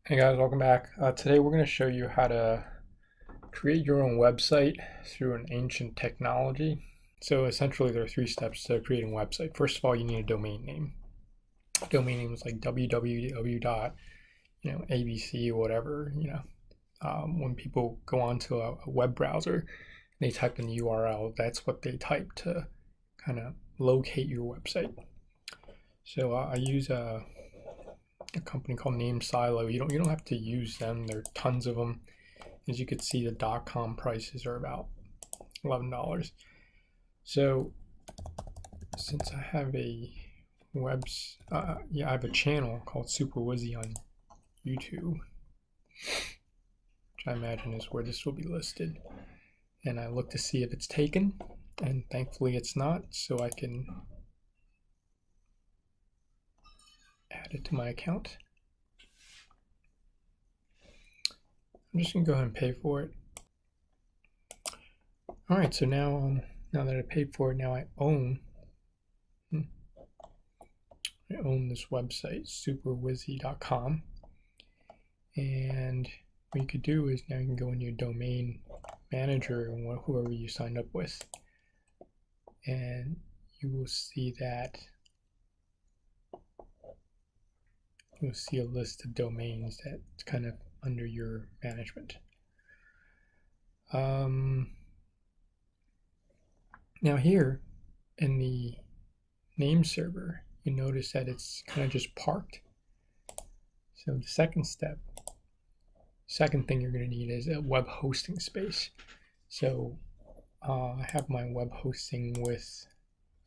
Hey guys, welcome back. Today we're going to show you how to create your own website through an ancient technology. So essentially there are three steps to creating a website. First of all, you need a domain name. Domain names like www dot, ABC, whatever, when people go onto a web browser, they type in the URL, that's what they type to kind of locate your website. So I use a company called Name Silo. You don't have to use them. There are tons of them. As you can see, the .com prices are about $11. So since I have a I have a channel called Superwhizy on YouTube, which I imagine is where this will be listed. And I look to see if it's taken, and thankfully it's not, so I can add it to my account. I'm just gonna go ahead and pay for it. All right, so now that I paid for it, now I own this website, superwhizy.com. And what you could do is now you can go in your domain manager and whoever you signed up with, and you will see a list of domains that's kind of under your management. Now here in the name server, you notice that it's kind of just parked. So the second thing you're going to need is a web hosting space. So I have my web hosting with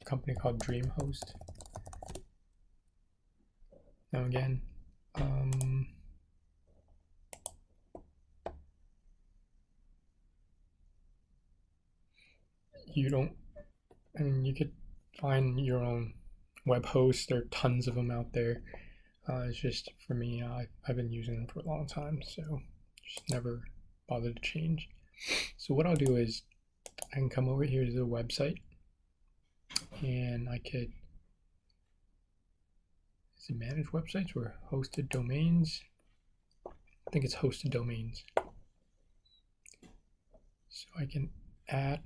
a company called DreamHost. Now again, you could find your own web host. There are tons of them out there. It's just, for me, I've been using them for a long time, so just never bothered to change. So what I'll do is I can come over here to the website, and I could manage websites or hosted domains. I think it's hosted domains. So I can add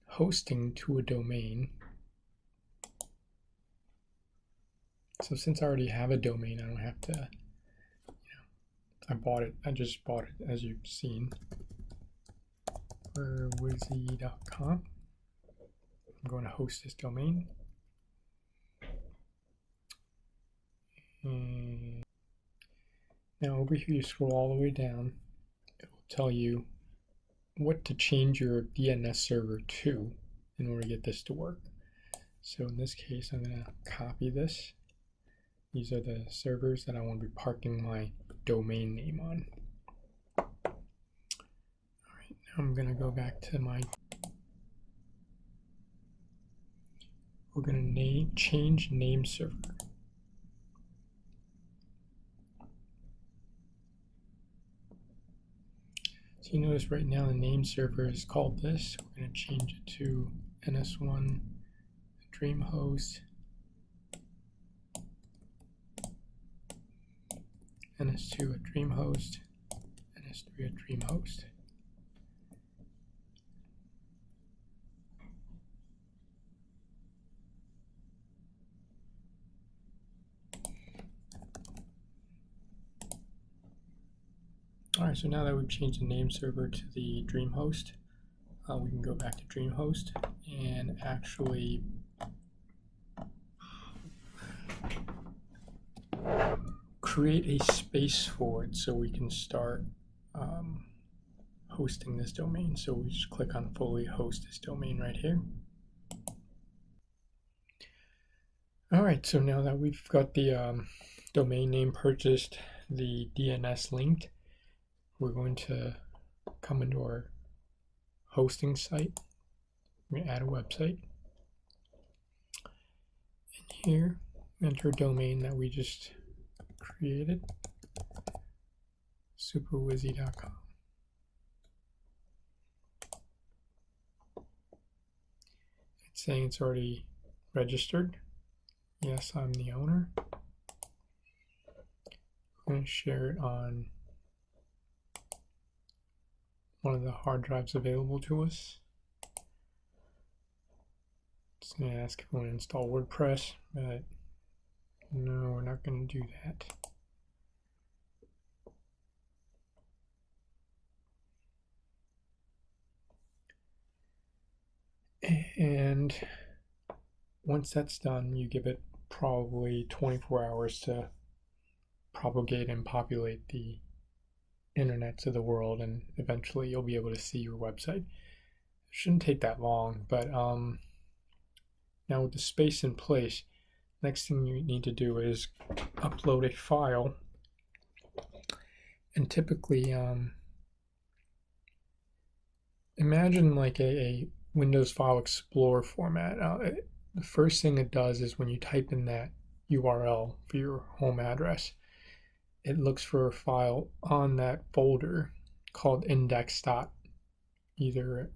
hosting to a domain. So since I already have a domain, I don't have to, I just bought it, as you've seen, superwhizy.com. I'm going to host this domain. And now over here, you scroll all the way down, it will tell you what to change your DNS server to in order to get this to work. So in this case, I'm going to copy this. These are the servers that I want to be parking my domain name on. All right, now I'm going to go back to we're going to change name server. So you notice right now the name server is called this. We're going to change it to NS1 DreamHost, NS2 at DreamHost, NS3 at DreamHost. All right, so now that we've changed the name server to the DreamHost, we can go back to DreamHost and actually create a space for it so we can start hosting this domain. So we just click on fully host this domain right here. All right, so now that we've got the domain name purchased, the DNS linked, we're going to come into our hosting site. We're going to add a website. And here, enter a domain that we just created, superwhizy.com. It's saying it's already registered. Yes, I'm the owner. I'm going to share it on one of the hard drives available to us. It's going to ask if we want to install WordPress, but no, we're not going to do that. And once that's done, you give it probably 24 hours to propagate and populate the internets of the world, and eventually you'll be able to see your website. It shouldn't take that long, but now with the space in place, next thing you need to do is upload a file. And typically, imagine like a Windows File Explorer format. The first thing it does is when you type in that URL for your home address, it looks for a file on that folder called index. Either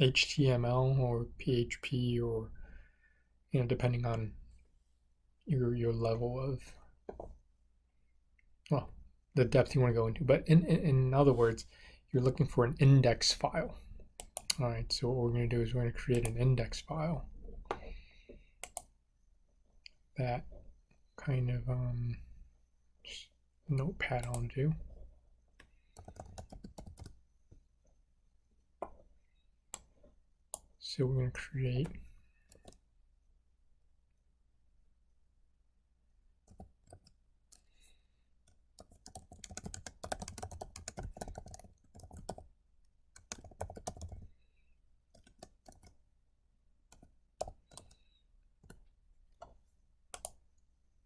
HTML or PHP, or depending on your level of, well, the depth you want to go into. But in other words, you're looking for an index file. All right, so what we're going to do is we're going to create an index file that kind of notepad I'll do. So we're going to create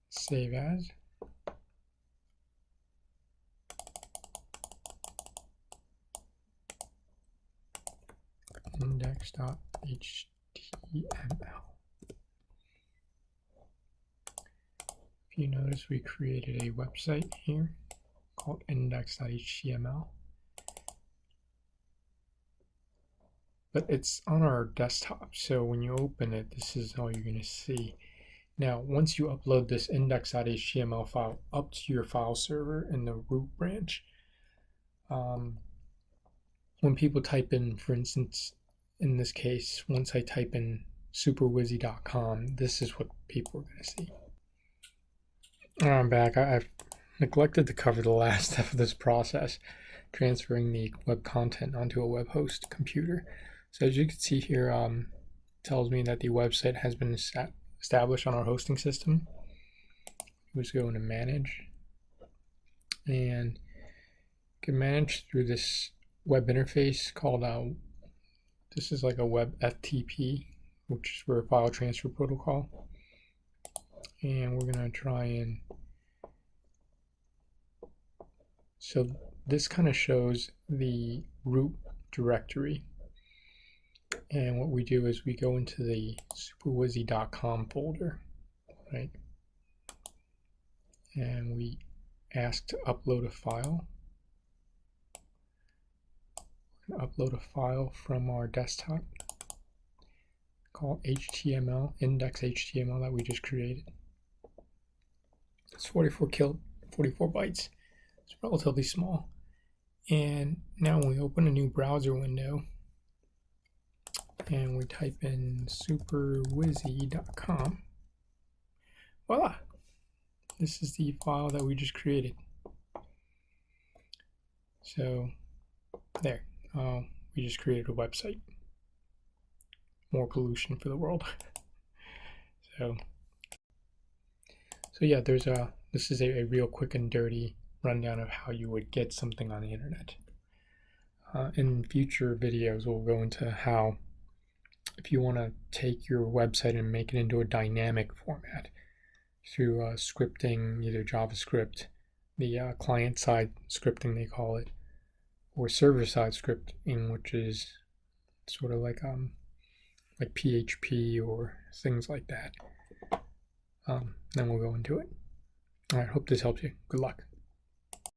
save as. Index.html. If you notice, we created a website here called index.html. But it's on our desktop, so when you open it, this is all you're going to see. Now, once you upload this index.html file up to your file server in the root branch, when people type in, for instance, in this case, once I type in superwhizy.com, this is what people are going to see. I'm back. I've neglected to cover the last step of this process, transferring the web content onto a web host computer. So as you can see here, it tells me that the website has been established on our hosting system. Let's go into manage, and you can manage through this web interface called this is like a web FTP, which is for a file transfer protocol. And we're going to try and, so this kind of shows the root directory. And what we do is we go into the superwhizy.com folder, right? And we ask to upload a file. We're going to upload a file from our desktop called HTML, index.html that we just created. It's 44 bytes. It's relatively small. And now when we open a new browser window and we type in superwhizy.com, voila! This is the file that we just created. So there, we just created a website. More pollution for the world. So yeah, this is a real quick and dirty rundown of how you would get something on the internet. In future videos, we'll go into how, if you want to take your website and make it into a dynamic format through scripting, either JavaScript, the client-side scripting they call it, or server-side scripting, which is sort of like PHP or things like that. Then we'll go into it. All right, hope this helps you. Good luck.